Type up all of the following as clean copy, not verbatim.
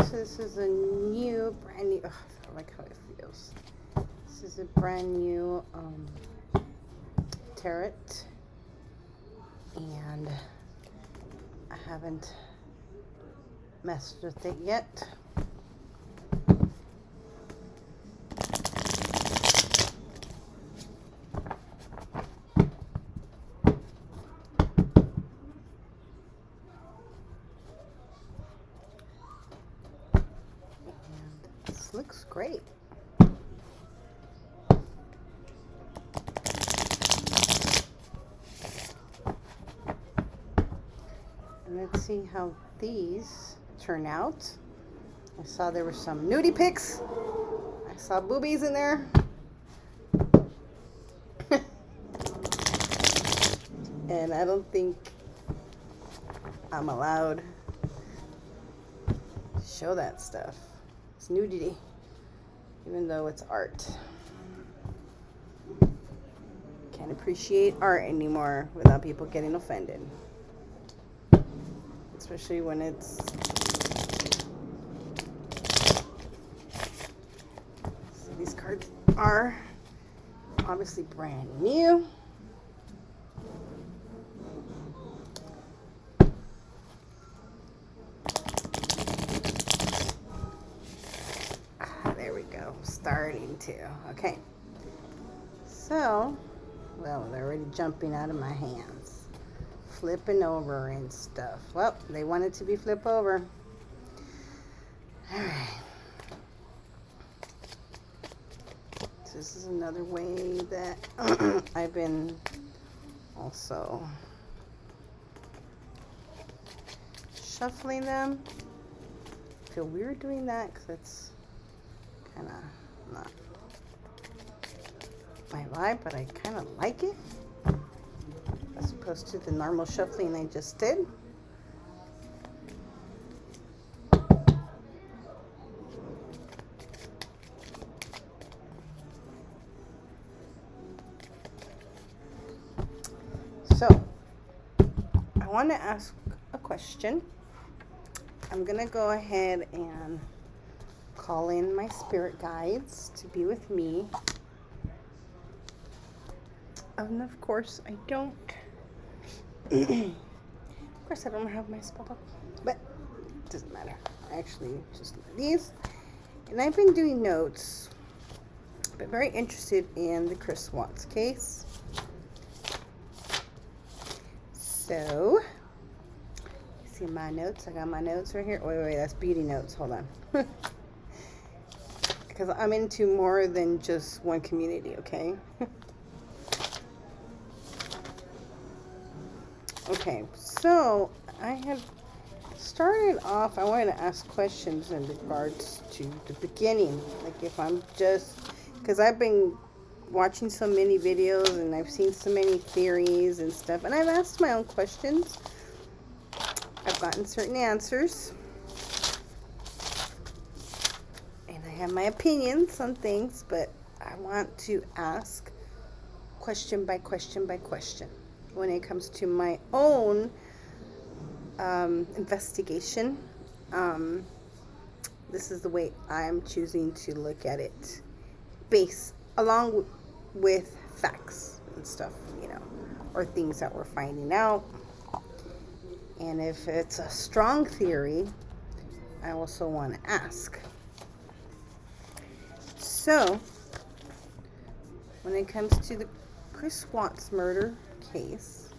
So this is a new, brand new, I like how it feels. This is a brand new tarot, and I haven't messed with it yet. This looks great. And let's see how these turn out. I saw there were some nudie pics. I saw boobies in there. And I don't think I'm allowed to show that stuff. It's nudity, even though it's art. Can't appreciate art anymore without people getting offended. Especially when it's so these cards are obviously brand new. There we go. Starting to. Okay. So, well, they're already jumping out of my hands. Flipping over and stuff. Well, they want it to be flip over. Alright. So this is another way that I've been also shuffling them. I feel weird doing that because it's kind of not my vibe, but I kind of like it as opposed to the normal shuffling I just did. So I want to ask a question. I'm gonna go ahead and call in my spirit guides to be with me. And of course, I don't. Of course, I don't have my spell book, but it doesn't matter. I actually just leave these, and I've been doing notes, but very interested in the Chris Watts case. So, see my notes. I got my notes right here. Wait, that's beauty notes. Hold on. Because I'm into more than just one community, okay? Okay, so I had started off, I wanted to ask questions in regards to the beginning. Like if I'm just, because I've been watching so many videos and I've seen so many theories and stuff, and I've asked my own questions. I've gotten certain answers. And I have my opinions on things, but I want to ask question by question by question. When it comes to my own investigation, this is the way I'm choosing to look at it, along with facts and stuff, or things that we're finding out. And if it's a strong theory, I also want to ask. So, when it comes to the Chris Watts murder case,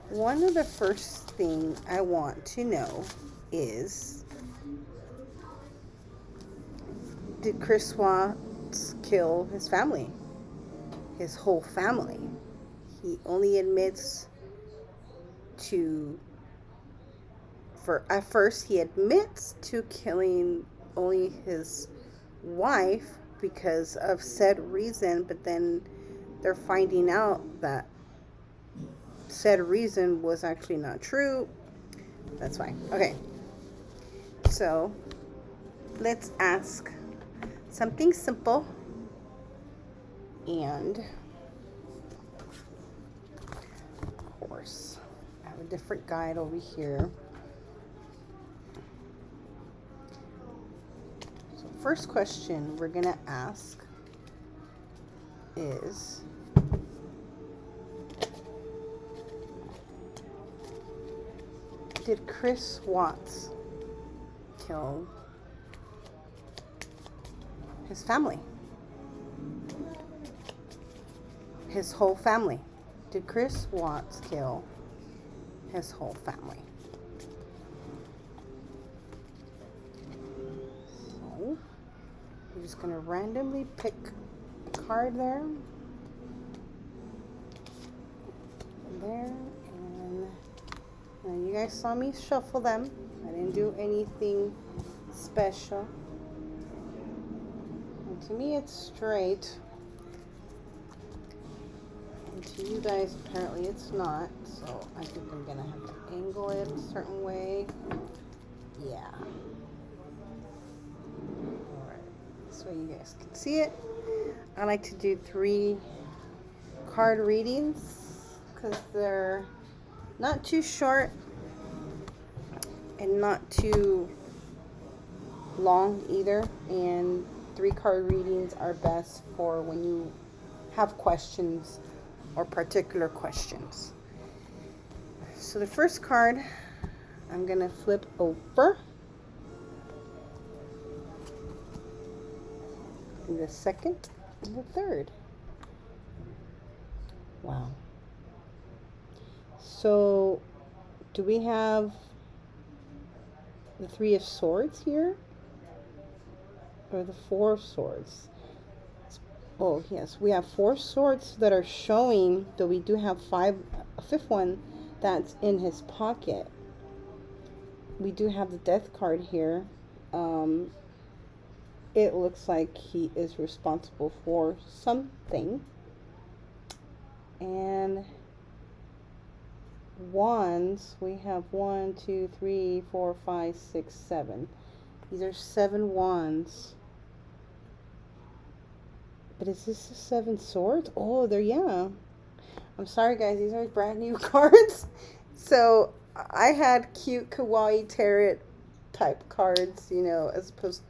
one of the first thing I want to know is, did Chris Watts kill his family? His whole family? He only admits at first he admits to killing only his wife because of said reason, but then they're finding out that said reason was actually not true. That's fine. Okay. So, let's ask something simple. And, of course, I have a different guide over here. first question we're going to ask is, did Chris Watts kill his family? His whole family. Did Chris Watts kill his whole family? So, we're just going to randomly pick a card there. There. And you guys saw me shuffle them. I didn't do anything special. And to me, it's straight. And to you guys, apparently it's not. So I think I'm going to have to angle it a certain way. Yeah. Alright. This way you guys can see it. I like to do 3 card readings because they're not too short and not too long either. And 3 card readings are best for when you have questions or particular questions. So the first card I'm going to flip over. And the second and the third. Wow. So, do we have the 3 of Swords here? Or the 4 of Swords? Oh, yes. We have 4 swords that are showing, though we do have a 5th one that's in his pocket. We do have the Death card here. It looks like he is responsible for something. And wands, we have 1, 2, 3, 4, 5, 6, 7. These are 7 wands. But is this the 7 swords? Oh, yeah. I'm sorry, guys. These are brand new cards. So I had cute kawaii tarot type cards, you know, as opposed,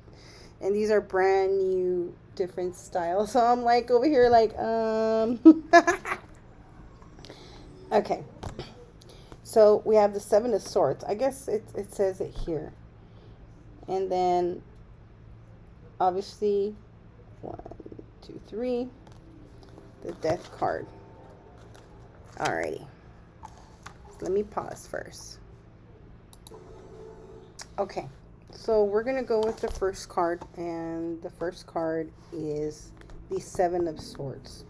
and these are brand new, different styles. So I'm like over here, like, okay. So we have the 7 of Swords. I guess it says it here. And then, obviously, 1, 2, 3, the Death card. Alrighty. Let me pause first. Okay. So we're going to go with the first card. And the first card is the 7 of Swords.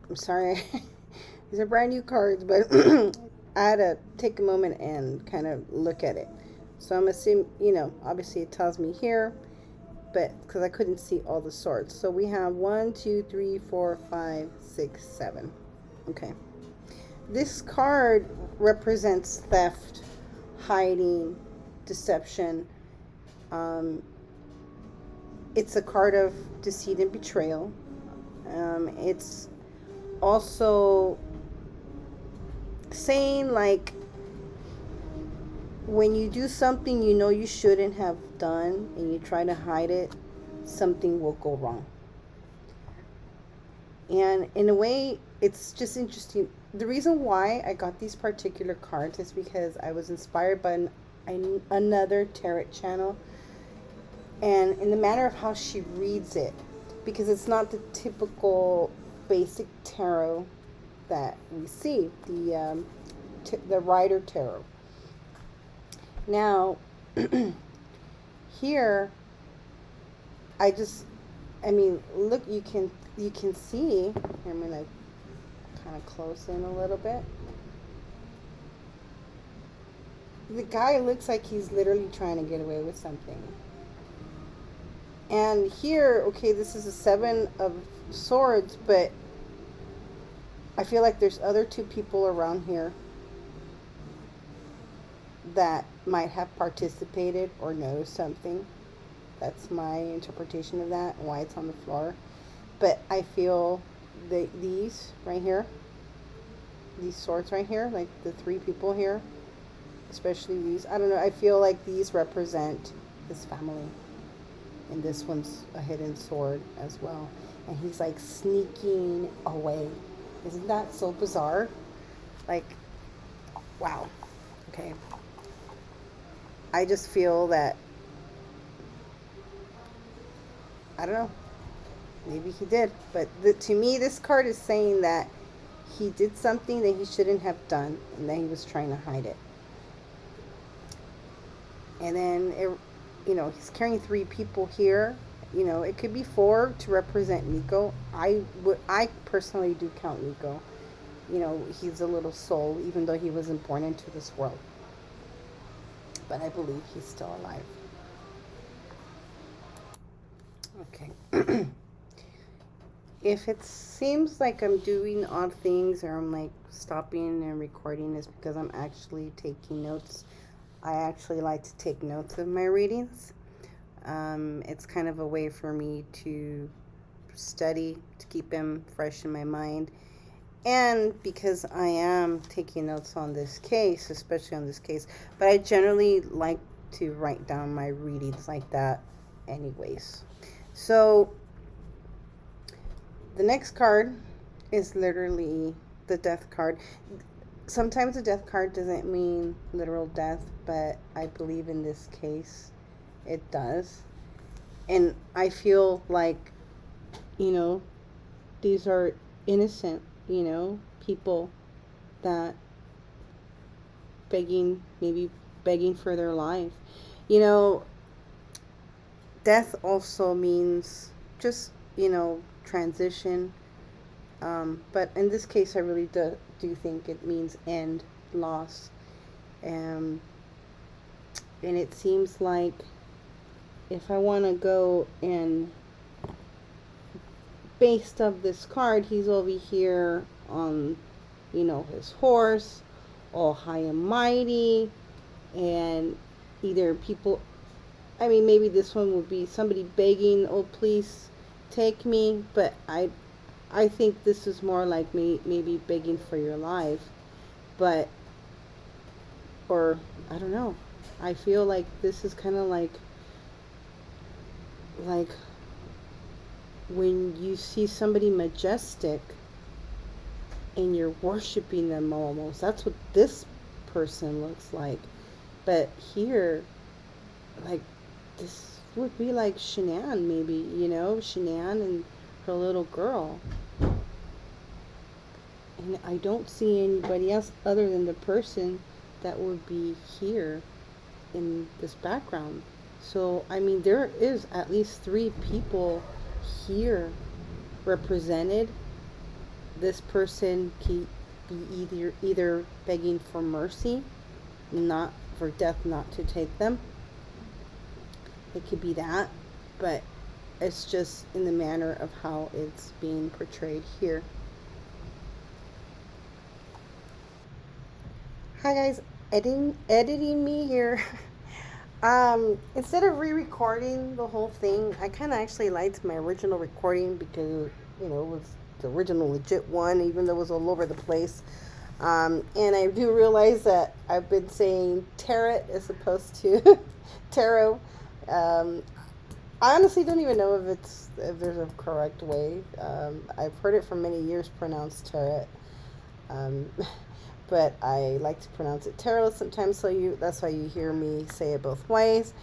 I'm sorry. These are brand new cards, but I had to take a moment and kind of look at it. So I'm assuming, you know, obviously it tells me here, but because I couldn't see all the swords. So we have 1, 2, 3, 4, 5, 6, 7. Okay. This card represents theft, hiding, deception. It's a card of deceit and betrayal. It's also saying, like, when you do something you know you shouldn't have done and you try to hide it, something will go wrong. And in a way, it's just interesting. The reason why I got these particular cards is because I was inspired by another tarot channel, and in the manner of how she reads it, because it's not the typical basic tarot that we see, the Rider Tarot. Now, here, I mean, look, you can see, I'm going to kind of close in a little bit. The guy looks like he's literally trying to get away with something. And here, okay, this is a 7 of Swords, but I feel like there's other 2 people around here that might have participated or know something. That's my interpretation of that, why it's on the floor. But I feel these right here, these swords right here, like the 3 people here, especially these, I don't know, I feel like these represent his family. and this one's a hidden sword as well. And he's like sneaking away. Isn't that so bizarre? Like, wow. Okay. I just feel that, I don't know, maybe he did. But to me, this card is saying that he did something that he shouldn't have done and that he was trying to hide it. And then, he's carrying three people here. It could be four to represent Nico. I personally do count Nico. He's a little soul, even though he wasn't born into this world. But I believe he's still alive. Okay. If it seems like I'm doing odd things or I'm like stopping and recording, is because I'm actually taking notes. I actually like to take notes of my readings. It's kind of a way for me to study, to keep them fresh in my mind. And because I am taking notes on this case, especially on this case, but I generally like to write down my readings like that anyways. So the next card is literally the death card. Sometimes the death card doesn't mean literal death, but I believe in this case it does. And I feel like, these are innocent, people that maybe begging for their life. Death also means just, transition. But in this case, I really do think it means end, loss. And it seems like if I want to go and based of this card, he's over here on, his horse, all high and mighty, and either people, maybe this one would be somebody begging, oh, please take me, but I think this is more like maybe begging for your life, or I don't know. I feel like this is kind of like when you see somebody majestic and you're worshiping them almost. That's what this person looks like. But here, like, this would be like Shanann, maybe, Shanann and her little girl. And I don't see anybody else other than the person that would be here in this background. So, there is at least three people here represented. This person can be either begging for mercy, not for death not to take them. It could be that, but it's just in the manner of how it's being portrayed here. Hi guys, editing me here. Instead of re-recording the whole thing, I kind of actually liked my original recording because, it was the original legit one, even though it was all over the place. And I do realize that I've been saying tarot as opposed to tarot. I honestly don't even know if there's a correct way. I've heard it for many years pronounced tarot. But I like to pronounce it tarot sometimes, so that's why you hear me say it both ways.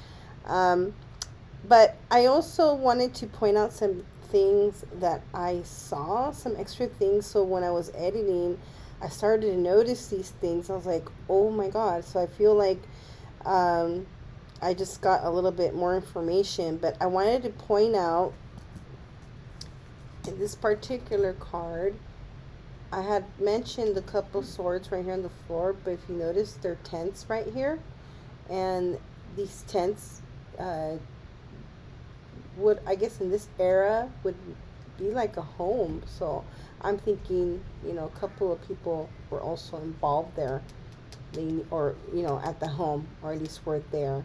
But I also wanted to point out some things that I saw, some extra things. So when I was editing, I started to notice these things. I was like, oh my God. So I feel like I just got a little bit more information. But I wanted to point out in this particular card, I had mentioned a couple swords right here on the floor, but if you notice, they're tents right here. And these tents would, I guess in this era, would be like a home. So I'm thinking, a couple of people were also involved there, or, at the home, or at least were there.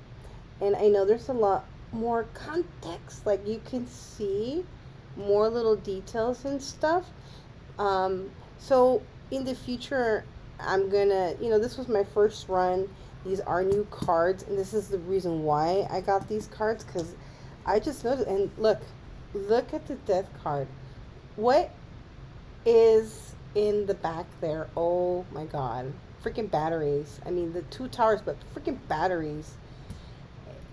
And I know there's a lot more context, like you can see more little details and stuff. So in the future, I'm gonna, this was my first run. These are new cards, and this is the reason why I got these cards, because I just noticed, and look at the death card. What is in the back there? Oh my God. Freaking batteries. I mean, the two towers, but freaking batteries.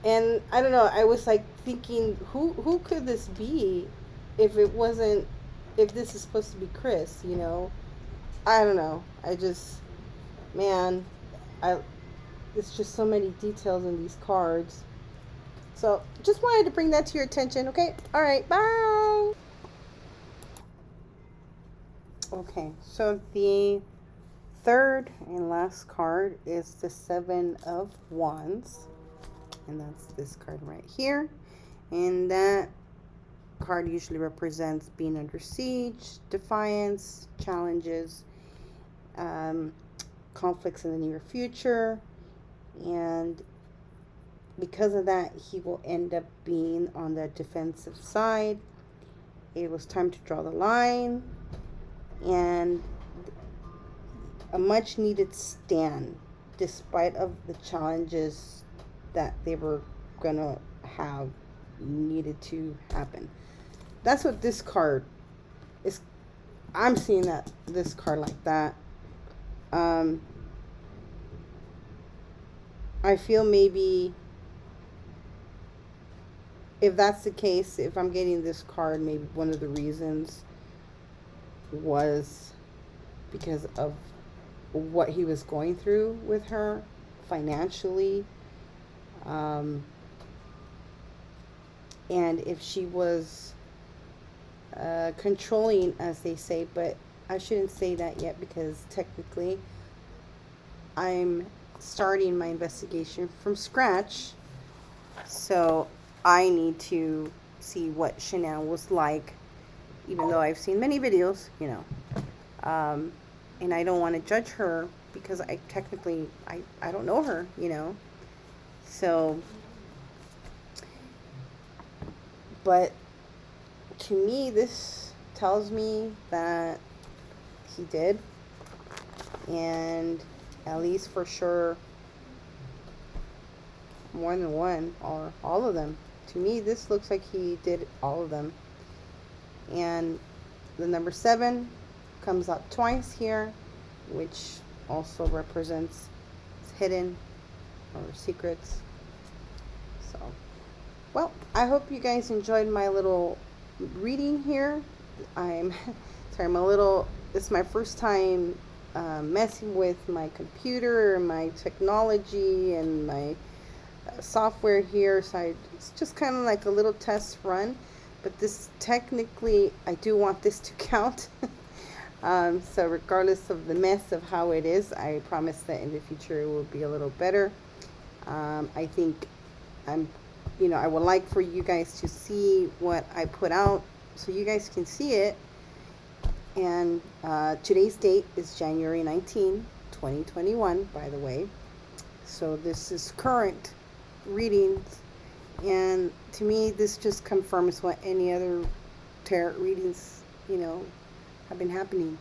And I don't know, I was like thinking, who could this be if it wasn't, if this is supposed to be Chris, you know? I don't know. I just, man, I, it's just so many details in these cards. So just wanted to bring that to your attention, okay? All right, bye. Okay, so the third and last card is the Seven of Wands, and that's this card right here. And that card usually represents being under siege, defiance, challenges, um, conflicts in the near future, and because of that, he will end up being on the defensive side. It was time to draw the line, and a much needed stand despite of the challenges that they were gonna have needed to happen. That's what this card is. I'm seeing that this card like that. I feel maybe if that's the case, if I'm getting this card, maybe one of the reasons was because of what he was going through with her financially. And if she was controlling, as they say, but I shouldn't say that yet because technically I'm starting my investigation from scratch. So I need to see what Chanel was like, even though I've seen many videos, you know. And I don't want to judge her because I technically, I don't know her, you know. So, but to me, this tells me that he did. And at least for sure, more than one or all of them. To me, this looks like he did all of them. And the number 7 comes up twice here, which also represents hidden or secrets. So, well, I hope you guys enjoyed my little reading here. I'm sorry, it's my first time messing with my computer and my technology and my software here, so it's just kind of like a little test run, but this technically I do want this to count. So regardless of the mess of how it is, I promise that in the future it will be a little better. I think I would like for you guys to see what I put out so you guys can see it. And today's date is January 19, 2021, by the way. So this is current readings, and to me this just confirms what any other tarot readings, have been happening.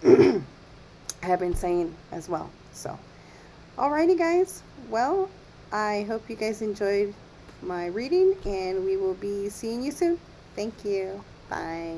I have been saying as well. So alrighty guys, well, I hope you guys enjoyed my reading, and we will be seeing you soon. Thank you. Bye.